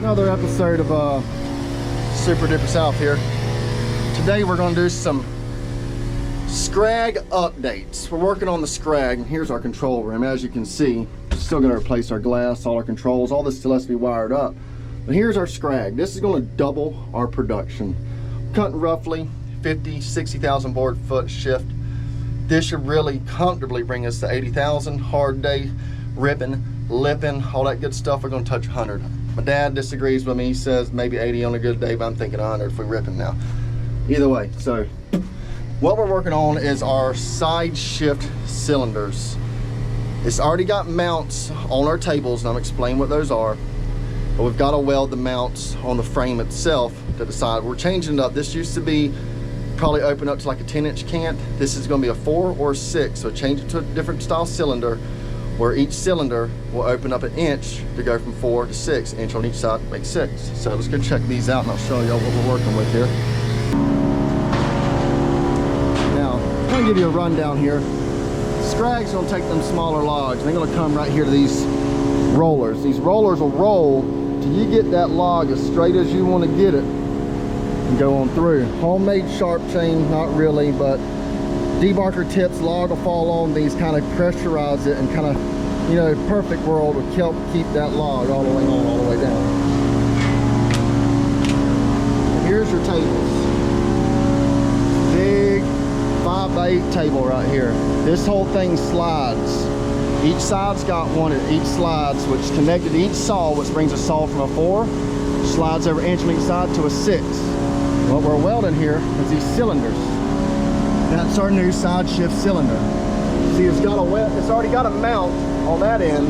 Another episode of Super Duper South here. Today we're going to do some scragg updates. We're working on the scragg, and here's our control room. As you can see, still going to replace our glass, all our controls, all this still has to be wired up. But here's our scragg. This is going to double our production. Cutting roughly 50, 60,000 board foot shift. This should really comfortably bring us to 80,000. Hard day, ripping, lipping, all that good stuff. We're going to touch 100. My dad disagrees with me. He says maybe 80 on a good day, but I'm thinking 100 if we rip him now. Either way, so what we're working on is our side shift cylinders. It's already got mounts on our tables, and I'm explaining what those are. But we've got to weld the mounts on the frame itself to the side. We're changing it up. This used to be probably open up to like a 10-inch cant. This is going to be a 4 or 6, so change it to a different style cylinder, where each cylinder will open up 1 inch to go from 4 to 6. Inch on each side makes 6. So let's go check these out and I'll show y'all what we're working with here. Now, I'm gonna give you a rundown here. Scragg's gonna take them smaller logs. They're gonna come right here to these rollers. These rollers will roll till you get that log as straight as you want to get it and go on through. Homemade sharp chain, not really, but debarker tips, log will fall on these, kind of pressurize it, and kind of, you know, perfect world will help keep that log all the way on, all the way down. And here's your tables. Big 5x8 table right here. This whole thing slides. Each side's got one at each slides, which is connected to each saw, which brings a saw from a 4, slides over 1 inch on each side to a 6. What we're welding here is these cylinders. That's our new side shift cylinder. See, it's already got a mount on that end.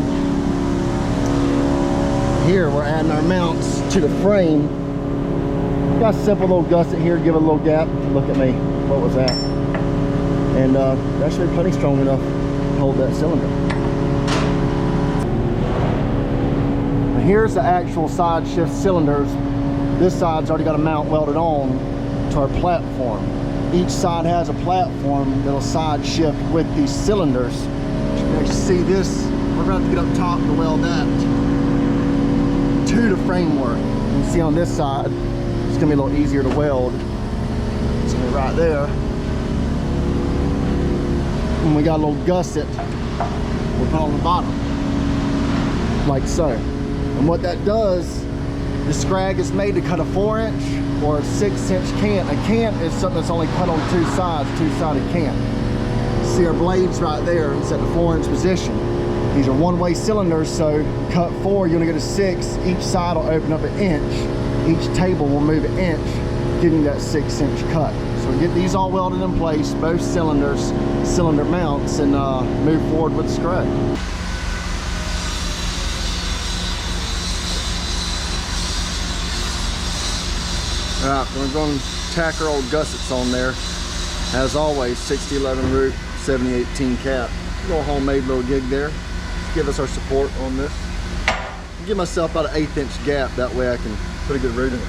Here we're adding our mounts to the frame. Got a simple little gusset here, give it a little gap. Look at me, what was that? And that should be plenty strong enough to hold that cylinder. Now here's the actual side shift cylinders. This side's already got a mount welded on to our platform. Each side has a platform that'll side shift with these cylinders. You can actually see this. We're going to get up top to weld that to the framework. You can see on this side, it's going to be a little easier to weld. It's going to be right there. And we got a little gusset we'll put on the bottom, like so. And what that does, the scragg is made to cut a 4-inch or a 6-inch cant. A cant is something that's only cut on 2 sides, 2-sided cant. See our blades right there, it's at the 4-inch position. These are one-way cylinders, so cut 4, you're gonna get a 6. Each side will open up 1 inch. Each table will move 1 inch, giving that 6-inch cut. So we get these all welded in place, both cylinders, cylinder mounts, and move forward with the scragg. Alright, we're going to tack our old gussets on there. As always, 6011 root, 7018 cap. A little homemade little gig there. Give us our support on this. Give myself about an 1/8 inch gap, that way I can put a good root in it.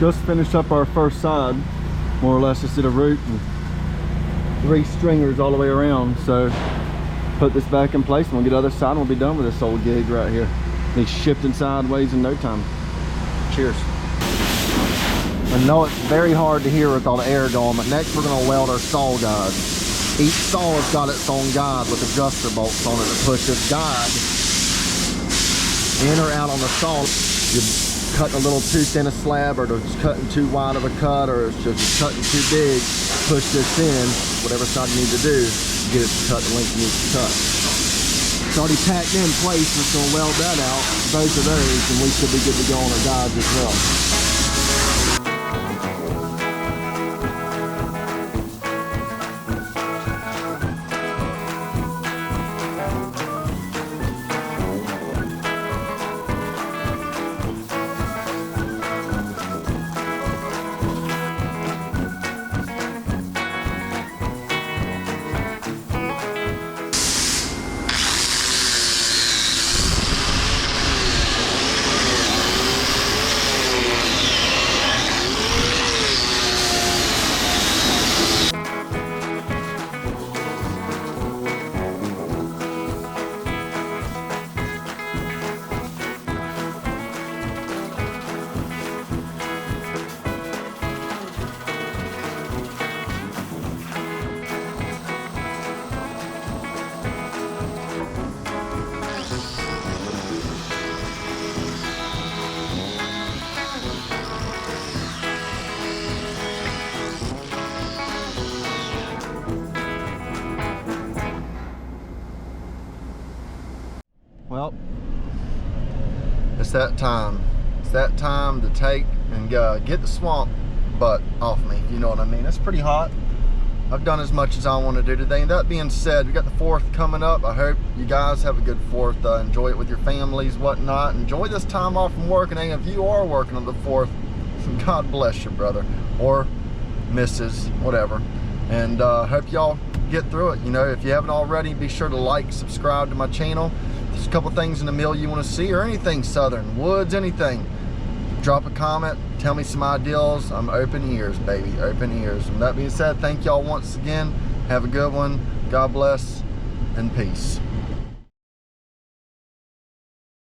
Just finished up our first side, more or less. Just did a root and 3 stringers all the way around. So put this back in place and we'll get the other side and we'll be done with this old gig right here. Be shifting sideways in no time. Cheers. I know it's very hard to hear with all the air going, but next we're gonna weld our saw guide. Each saw has got its own guide with adjuster bolts on it to push this guide in or out on the saw. You're cutting a little too thin a slab, or it's cutting too wide of a cut, or it's just cutting too big. Push this in, whatever side you need to do, get it to cut the length you need to cut. It's already packed in place. We're just gonna weld that out, both of those, and we should be good to go on our guides as well. Well, it's that time. It's that time to take and get the swamp butt off me, if you know what I mean. It's pretty hot. I've done as much as I want to do today. That being said, we got the 4th coming up. I hope you guys have a good 4th. Enjoy it with your families, whatnot. Enjoy this time off from work. And any of you are working on the 4th, God bless you, brother, or missus, whatever. And hope y'all get through it. You know, if you haven't already, be sure to like, subscribe to my channel. There's a couple things in the mill you want to see, or anything southern, woods, anything. Drop a comment, tell me some ideals. I'm open ears, baby, open ears. And that being said, thank y'all once again. Have a good one. God bless and peace.